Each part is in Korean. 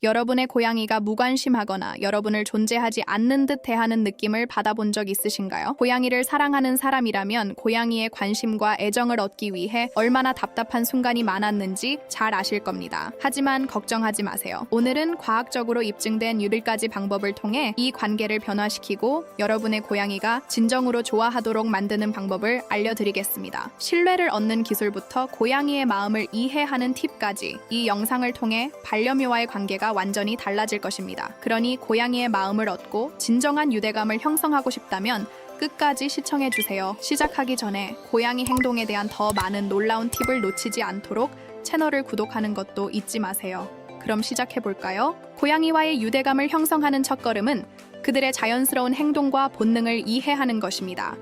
여러분의 고양이가 무관심하거나 여러분을 존재하지 않는 듯 대하는 느낌을 받아본 적 있으신가요? 고양이를 사랑하는 사람이라면 고양이의 관심과 애정을 얻기 위해 얼마나 답답한 순간이 많았는지 잘 아실 겁니다. 하지만 걱정하지 마세요. 오늘은 과학적으로 입증된 8가지 방법을 통해 이 관계를 변화시키고 여러분의 고양이가 진정으로 좋아하도록 만드는 방법을 알려드리겠습니다. 신뢰를 얻는 기술부터 고양이의 마음을 이해하는 팁까지 이 영상을 통해 반려묘와의 관계가 완전히 달라질 것입니다. 그러니 고양이의 마음을 얻고 진정한 유대감을 형성하고 싶다면 끝까지 시청해주세요. 시작하기 전에 고양이 행동에 대한 더 많은 놀라운 팁을 놓치지 않도록 채널을 구독하는 것도 잊지 마세요. 그럼 시작해볼까요? 고양이와의 유대감을 형성하는 첫걸음은 그들의 자연스러운 행동과 본능을 이해하는 것입니다.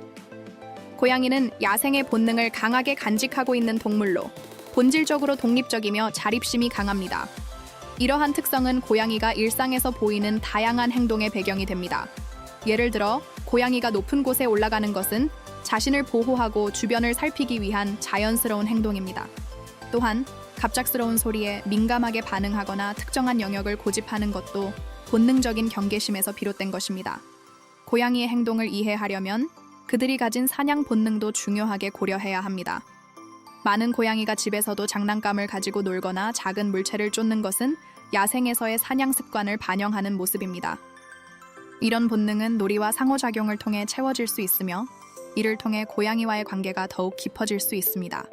고양이는 야생의 본능을 강하게 간직하고 있는 동물로 본질적으로 독립적이며 자립심이 강합니다. 이러한 특성은 고양이가 일상에서 보이는 다양한 행동의 배경이 됩니다. 예를 들어, 고양이가 높은 곳에 올라가는 것은 자신을 보호하고 주변을 살피기 위한 자연스러운 행동입니다. 또한 갑작스러운 소리에 민감하게 반응하거나 특정한 영역을 고집하는 것도 본능적인 경계심에서 비롯된 것입니다. 고양이의 행동을 이해하려면 그들이 가진 사냥 본능도 중요하게 고려해야 합니다. 많은 고양이가 집에서도 장난감을 가지고 놀거나 작은 물체를 쫓는 것은 야생에서의 사냥 습관을 반영하는 모습입니다. 이런 본능은 놀이와 상호작용을 통해 채워질 수 있으며 이를 통해 고양이와의 관계가 더욱 깊어질 수 있습니다.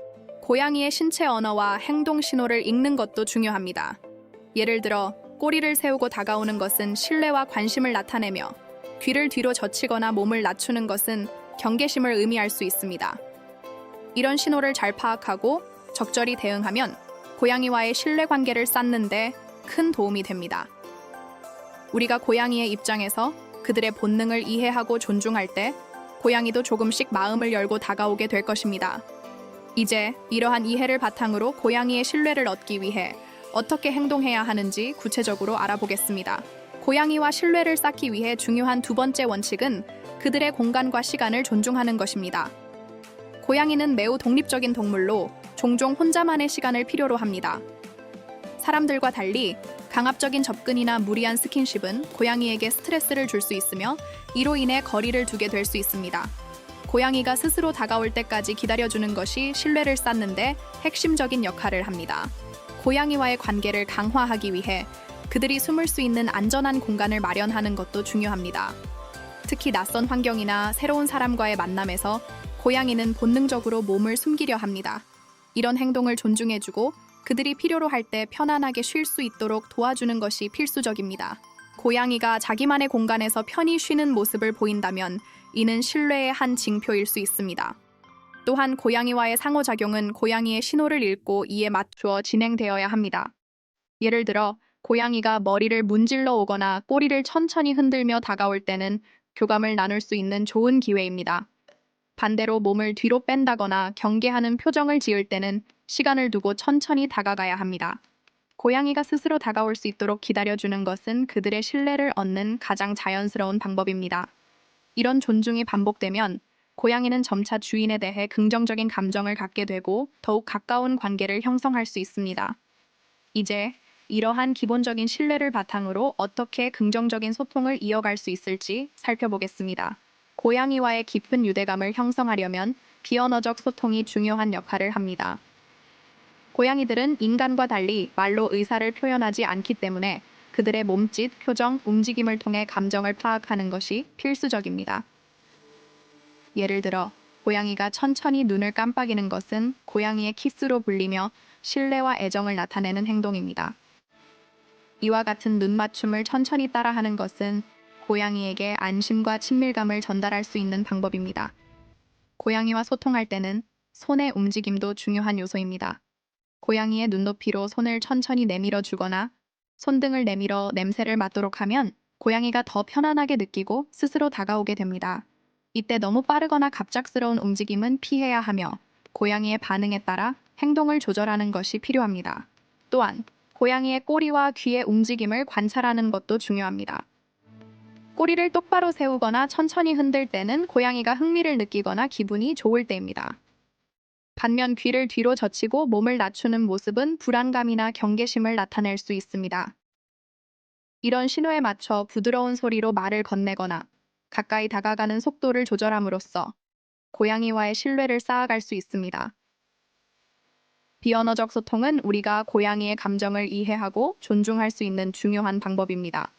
고양이의 신체 언어와 행동 신호를 읽는 것도 중요합니다. 예를 들어 꼬리를 세우고 다가오는 것은 신뢰와 관심을 나타내며 귀를 뒤로 젖히거나 몸을 낮추는 것은 경계심을 의미할 수 있습니다. 이런 신호를 잘 파악하고 적절히 대응하면 고양이와의 신뢰관계를 쌓는 데 큰 도움이 됩니다. 우리가 고양이의 입장에서 그들의 본능을 이해하고 존중할 때 고양이도 조금씩 마음을 열고 다가오게 될 것입니다. 이제 이러한 이해를 바탕으로 고양이의 신뢰를 얻기 위해 어떻게 행동해야 하는지 구체적으로 알아보겠습니다. 고양이와 신뢰를 쌓기 위해 중요한 두 번째 원칙은 그들의 공간과 시간을 존중하는 것입니다. 고양이는 매우 독립적인 동물로 종종 혼자만의 시간을 필요로 합니다. 사람들과 달리 강압적인 접근이나 무리한 스킨십은 고양이에게 스트레스를 줄 수 있으며 이로 인해 거리를 두게 될 수 있습니다. 고양이가 스스로 다가올 때까지 기다려주는 것이 신뢰를 쌓는데 핵심적인 역할을 합니다. 고양이와의 관계를 강화하기 위해 그들이 숨을 수 있는 안전한 공간을 마련하는 것도 중요합니다. 특히 낯선 환경이나 새로운 사람과의 만남에서 고양이는 본능적으로 몸을 숨기려 합니다. 이런 행동을 존중해주고 그들이 필요로 할 때 편안하게 쉴 수 있도록 도와주는 것이 필수적입니다. 고양이가 자기만의 공간에서 편히 쉬는 모습을 보인다면 이는 신뢰의 한 징표일 수 있습니다. 또한 고양이와의 상호작용은 고양이의 신호를 읽고 이에 맞추어 진행되어야 합니다. 예를 들어 고양이가 머리를 문질러 오거나 꼬리를 천천히 흔들며 다가올 때는 교감을 나눌 수 있는 좋은 기회입니다. 반대로 몸을 뒤로 뺀다거나 경계하는 표정을 지을 때는 시간을 두고 천천히 다가가야 합니다. 고양이가 스스로 다가올 수 있도록 기다려주는 것은 그들의 신뢰를 얻는 가장 자연스러운 방법입니다. 이런 존중이 반복되면 고양이는 점차 주인에 대해 긍정적인 감정을 갖게 되고 더욱 가까운 관계를 형성할 수 있습니다. 이제 이러한 기본적인 신뢰를 바탕으로 어떻게 긍정적인 소통을 이어갈 수 있을지 살펴보겠습니다. 고양이와의 깊은 유대감을 형성하려면 비언어적 소통이 중요한 역할을 합니다. 고양이들은 인간과 달리 말로 의사를 표현하지 않기 때문에 그들의 몸짓, 표정, 움직임을 통해 감정을 파악하는 것이 필수적입니다. 예를 들어 고양이가 천천히 눈을 깜빡이는 것은 고양이의 키스로 불리며 신뢰와 애정을 나타내는 행동입니다. 이와 같은 눈 맞춤을 천천히 따라하는 것은 고양이에게 안심과 친밀감을 전달할 수 있는 방법입니다. 고양이와 소통할 때는 손의 움직임도 중요한 요소입니다. 고양이의 눈높이로 손을 천천히 내밀어 주거나 손등을 내밀어 냄새를 맡도록 하면 고양이가 더 편안하게 느끼고 스스로 다가오게 됩니다. 이때 너무 빠르거나 갑작스러운 움직임은 피해야 하며 고양이의 반응에 따라 행동을 조절하는 것이 필요합니다. 또한 고양이의 꼬리와 귀의 움직임을 관찰하는 것도 중요합니다. 꼬리를 똑바로 세우거나 천천히 흔들 때는 고양이가 흥미를 느끼거나 기분이 좋을 때입니다. 반면 귀를 뒤로 젖히고 몸을 낮추는 모습은 불안감이나 경계심을 나타낼 수 있습니다. 이런 신호에 맞춰 부드러운 소리로 말을 건네거나 가까이 다가가는 속도를 조절함으로써 고양이와의 신뢰를 쌓아갈 수 있습니다. 비언어적 소통은 우리가 고양이의 감정을 이해하고 존중할 수 있는 중요한 방법입니다.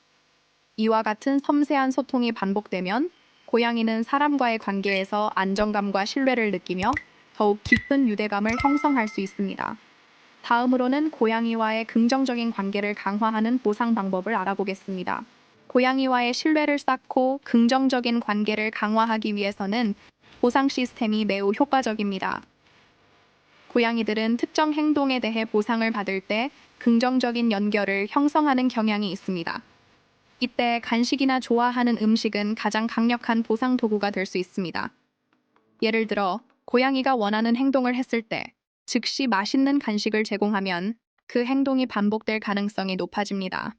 이와 같은 섬세한 소통이 반복되면 고양이는 사람과의 관계에서 안정감과 신뢰를 느끼며 더욱 깊은 유대감을 형성할 수 있습니다. 다음으로는 고양이와의 긍정적인 관계를 강화하는 보상 방법을 알아보겠습니다. 고양이와의 신뢰를 쌓고 긍정적인 관계를 강화하기 위해서는 보상 시스템이 매우 효과적입니다. 고양이들은 특정 행동에 대해 보상을 받을 때 긍정적인 연결을 형성하는 경향이 있습니다. 이때 간식이나 좋아하는 음식은 가장 강력한 보상 도구가 될 수 있습니다. 예를 들어, 고양이가 원하는 행동을 했을 때 즉시 맛있는 간식을 제공하면 그 행동이 반복될 가능성이 높아집니다.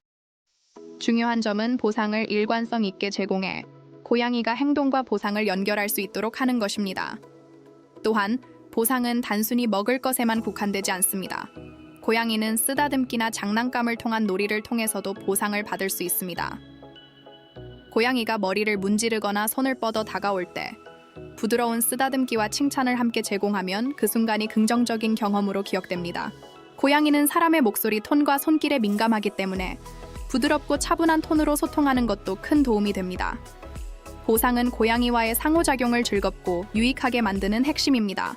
중요한 점은 보상을 일관성 있게 제공해 고양이가 행동과 보상을 연결할 수 있도록 하는 것입니다. 또한 보상은 단순히 먹을 것에만 국한되지 않습니다. 고양이는 쓰다듬기나 장난감을 통한 놀이를 통해서도 보상을 받을 수 있습니다. 고양이가 머리를 문지르거나 손을 뻗어 다가올 때 부드러운 쓰다듬기와 칭찬을 함께 제공하면 그 순간이 긍정적인 경험으로 기억됩니다. 고양이는 사람의 목소리 톤과 손길에 민감하기 때문에 부드럽고 차분한 톤으로 소통하는 것도 큰 도움이 됩니다. 보상은 고양이와의 상호작용을 즐겁고 유익하게 만드는 핵심입니다.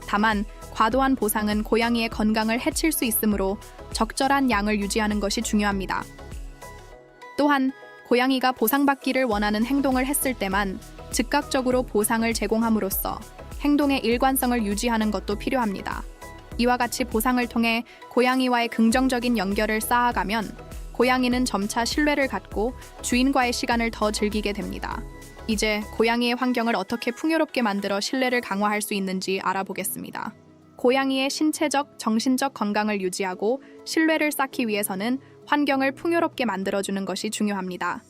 다만 과도한 보상은 고양이의 건강을 해칠 수 있으므로 적절한 양을 유지하는 것이 중요합니다. 또한 고양이가 보상받기를 원하는 행동을 했을 때만 즉각적으로 보상을 제공함으로써 행동의 일관성을 유지하는 것도 필요합니다. 이와 같이 보상을 통해 고양이와의 긍정적인 연결을 쌓아가면 고양이는 점차 신뢰를 갖고 주인과의 시간을 더 즐기게 됩니다. 이제 고양이의 환경을 어떻게 풍요롭게 만들어 신뢰를 강화할 수 있는지 알아보겠습니다. 고양이의 신체적, 정신적 건강을 유지하고 신뢰를 쌓기 위해서는 환경을 풍요롭게 만들어주는 것이 중요합니다.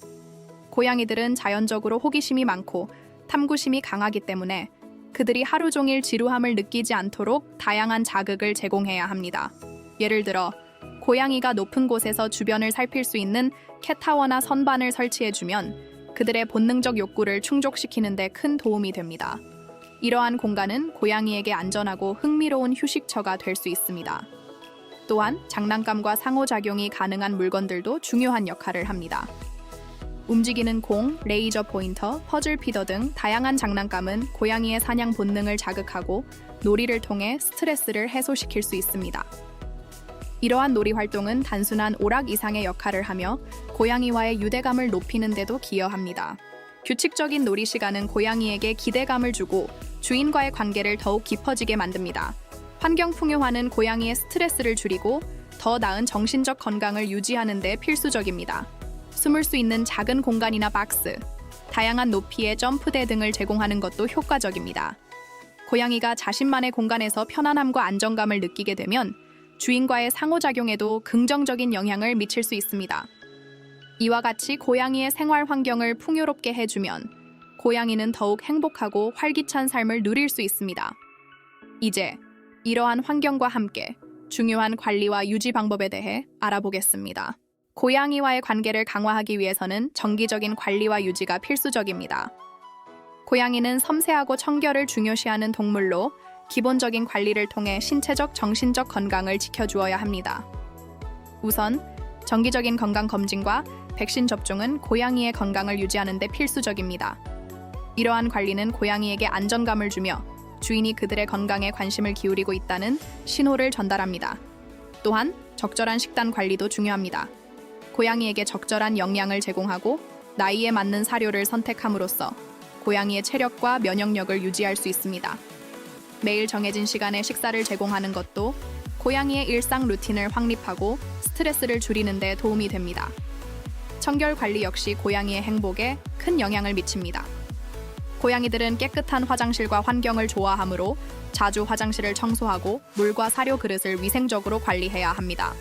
고양이들은 자연적으로 호기심이 많고 탐구심이 강하기 때문에 그들이 하루 종일 지루함을 느끼지 않도록 다양한 자극을 제공해야 합니다. 예를 들어, 고양이가 높은 곳에서 주변을 살필 수 있는 캣타워나 선반을 설치해주면 그들의 본능적 욕구를 충족시키는 데 큰 도움이 됩니다. 이러한 공간은 고양이에게 안전하고 흥미로운 휴식처가 될 수 있습니다. 또한 장난감과 상호작용이 가능한 물건들도 중요한 역할을 합니다. 움직이는 공, 레이저 포인터, 퍼즐 피더 등 다양한 장난감은 고양이의 사냥 본능을 자극하고 놀이를 통해 스트레스를 해소시킬 수 있습니다. 이러한 놀이 활동은 단순한 오락 이상의 역할을 하며 고양이와의 유대감을 높이는 데도 기여합니다. 규칙적인 놀이 시간은 고양이에게 기대감을 주고 주인과의 관계를 더욱 깊어지게 만듭니다. 환경 풍요화는 고양이의 스트레스를 줄이고 더 나은 정신적 건강을 유지하는 데 필수적입니다. 숨을 수 있는 작은 공간이나 박스, 다양한 높이의 점프대 등을 제공하는 것도 효과적입니다. 고양이가 자신만의 공간에서 편안함과 안정감을 느끼게 되면 주인과의 상호작용에도 긍정적인 영향을 미칠 수 있습니다. 이와 같이 고양이의 생활 환경을 풍요롭게 해주면 고양이는 더욱 행복하고 활기찬 삶을 누릴 수 있습니다. 이제 이러한 환경과 함께 중요한 관리와 유지 방법에 대해 알아보겠습니다. 고양이와의 관계를 강화하기 위해서는 정기적인 관리와 유지가 필수적입니다. 고양이는 섬세하고 청결을 중요시하는 동물로 기본적인 관리를 통해 신체적, 정신적 건강을 지켜주어야 합니다. 우선 정기적인 건강 검진과 백신 접종은 고양이의 건강을 유지하는 데 필수적입니다. 이러한 관리는 고양이에게 안정감을 주며 주인이 그들의 건강에 관심을 기울이고 있다는 신호를 전달합니다. 또한 적절한 식단 관리도 중요합니다. 고양이에게 적절한 영양을 제공하고 나이에 맞는 사료를 선택함으로써 고양이의 체력과 면역력을 유지할 수 있습니다. 매일 정해진 시간에 식사를 제공하는 것도 고양이의 일상 루틴을 확립하고 스트레스를 줄이는 데 도움이 됩니다. 청결 관리 역시 고양이의 행복에 큰 영향을 미칩니다. 고양이들은 깨끗한 화장실과 환경을 좋아하므로 자주 화장실을 청소하고 물과 사료 그릇을 위생적으로 관리해야 합니다.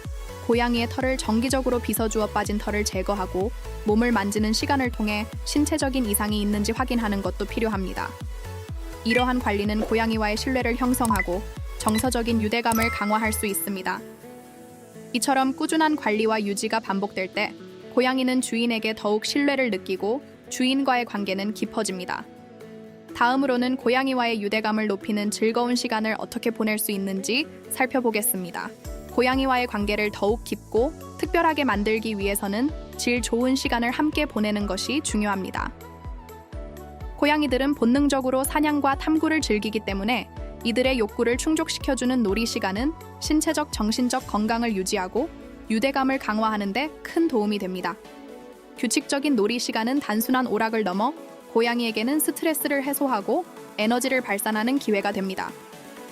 고양이의 털을 정기적으로 빗어주어 빠진 털을 제거하고 몸을 만지는 시간을 통해 신체적인 이상이 있는지 확인하는 것도 필요합니다. 이러한 관리는 고양이와의 신뢰를 형성하고 정서적인 유대감을 강화할 수 있습니다. 이처럼 꾸준한 관리와 유지가 반복될 때 고양이는 주인에게 더욱 신뢰를 느끼고 주인과의 관계는 깊어집니다. 다음으로는 고양이와의 유대감을 높이는 즐거운 시간을 어떻게 보낼 수 있는지 살펴보겠습니다. 고양이와의 관계를 더욱 깊고 특별하게 만들기 위해서는 질 좋은 시간을 함께 보내는 것이 중요합니다. 고양이들은 본능적으로 사냥과 탐구를 즐기기 때문에 이들의 욕구를 충족시켜주는 놀이 시간은 신체적, 정신적 건강을 유지하고 유대감을 강화하는 데 큰 도움이 됩니다. 규칙적인 놀이 시간은 단순한 오락을 넘어 고양이에게는 스트레스를 해소하고 에너지를 발산하는 기회가 됩니다.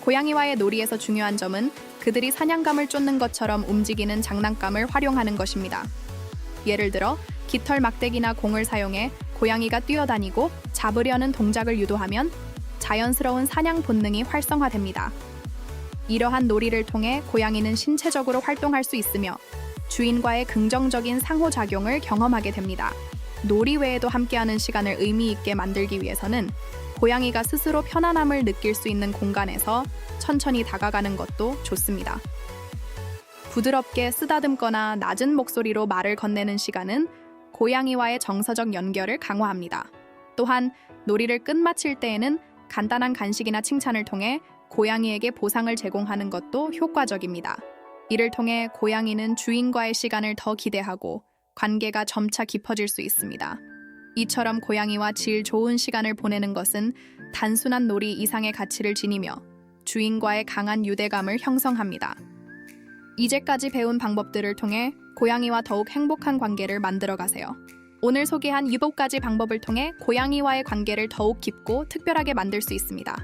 고양이와의 놀이에서 중요한 점은 그들이 사냥감을 쫓는 것처럼 움직이는 장난감을 활용하는 것입니다. 예를 들어 깃털 막대기나 공을 사용해 고양이가 뛰어다니고 잡으려는 동작을 유도하면 자연스러운 사냥 본능이 활성화됩니다. 이러한 놀이를 통해 고양이는 신체적으로 활동할 수 있으며 주인과의 긍정적인 상호작용을 경험하게 됩니다. 놀이 외에도 함께하는 시간을 의미 있게 만들기 위해서는 고양이가 스스로 편안함을 느낄 수 있는 공간에서 천천히 다가가는 것도 좋습니다. 부드럽게 쓰다듬거나 낮은 목소리로 말을 건네는 시간은 고양이와의 정서적 연결을 강화합니다. 또한 놀이를 끝마칠 때에는 간단한 간식이나 칭찬을 통해 고양이에게 보상을 제공하는 것도 효과적입니다. 이를 통해 고양이는 주인과의 시간을 더 기대하고 관계가 점차 깊어질 수 있습니다. 이처럼 고양이와 질 좋은 시간을 보내는 것은 단순한 놀이 이상의 가치를 지니며 주인과의 강한 유대감을 형성합니다. 이제까지 배운 방법들을 통해 고양이와 더욱 행복한 관계를 만들어 가세요. 오늘 소개한 7가지 방법을 통해 고양이와의 관계를 더욱 깊고 특별하게 만들 수 있습니다.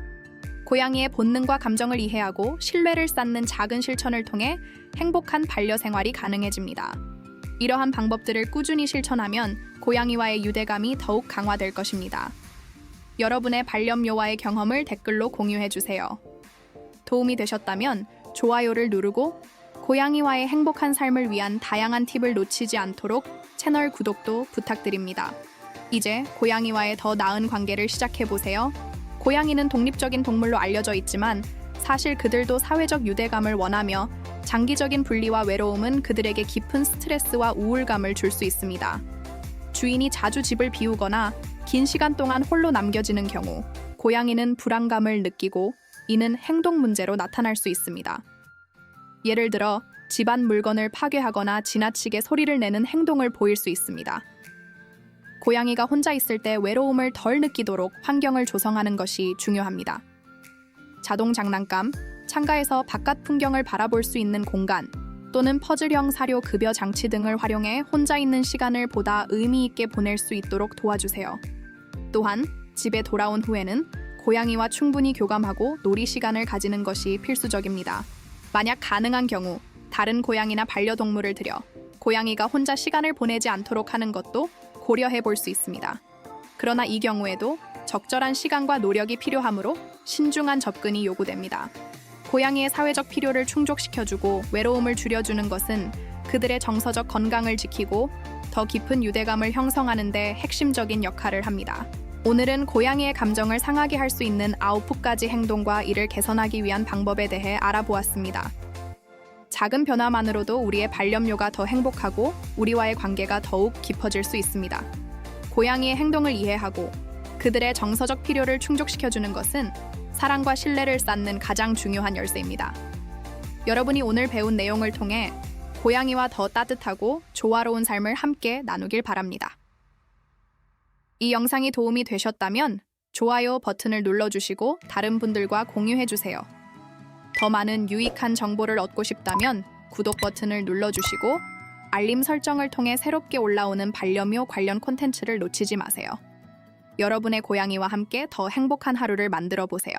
고양이의 본능과 감정을 이해하고 신뢰를 쌓는 작은 실천을 통해 행복한 반려생활이 가능해집니다. 이러한 방법들을 꾸준히 실천하면 고양이와의 유대감이 더욱 강화될 것입니다. 여러분의 반려묘와의 경험을 댓글로 공유해주세요. 도움이 되셨다면 좋아요를 누르고 고양이와의 행복한 삶을 위한 다양한 팁을 놓치지 않도록 채널 구독도 부탁드립니다. 이제 고양이와의 더 나은 관계를 시작해보세요. 고양이는 독립적인 동물로 알려져 있지만 사실 그들도 사회적 유대감을 원하며 장기적인 분리와 외로움은 그들에게 깊은 스트레스와 우울감을 줄 수 있습니다. 주인이 자주 집을 비우거나 긴 시간 동안 홀로 남겨지는 경우 고양이는 불안감을 느끼고 이는 행동 문제로 나타날 수 있습니다. 예를 들어 집안 물건을 파괴하거나 지나치게 소리를 내는 행동을 보일 수 있습니다. 고양이가 혼자 있을 때 외로움을 덜 느끼도록 환경을 조성하는 것이 중요합니다. 자동 장난감, 창가에서 바깥 풍경을 바라볼 수 있는 공간, 또는 퍼즐형 사료 급여 장치 등을 활용해 혼자 있는 시간을 보다 의미 있게 보낼 수 있도록 도와주세요. 또한 집에 돌아온 후에는 고양이와 충분히 교감하고 놀이 시간을 가지는 것이 필수적입니다. 만약 가능한 경우 다른 고양이나 반려동물을 들여 고양이가 혼자 시간을 보내지 않도록 하는 것도 고려해 볼 수 있습니다. 그러나 이 경우에도 적절한 시간과 노력이 필요하므로 신중한 접근이 요구됩니다. 고양이의 사회적 필요를 충족시켜주고 외로움을 줄여주는 것은 그들의 정서적 건강을 지키고 더 깊은 유대감을 형성하는 데 핵심적인 역할을 합니다. 오늘은 고양이의 감정을 상하게 할 수 있는 9가지 행동과 이를 개선하기 위한 방법에 대해 알아보았습니다. 작은 변화만으로도 우리의 반려묘가 더 행복하고 우리와의 관계가 더욱 깊어질 수 있습니다. 고양이의 행동을 이해하고 그들의 정서적 필요를 충족시켜주는 것은 사랑과 신뢰를 쌓는 가장 중요한 열쇠입니다. 여러분이 오늘 배운 내용을 통해 고양이와 더 따뜻하고 조화로운 삶을 함께 나누길 바랍니다. 이 영상이 도움이 되셨다면 좋아요 버튼을 눌러주시고 다른 분들과 공유해주세요. 더 많은 유익한 정보를 얻고 싶다면 구독 버튼을 눌러주시고 알림 설정을 통해 새롭게 올라오는 반려묘 관련 콘텐츠를 놓치지 마세요. 여러분의 고양이와 함께 더 행복한 하루를 만들어 보세요.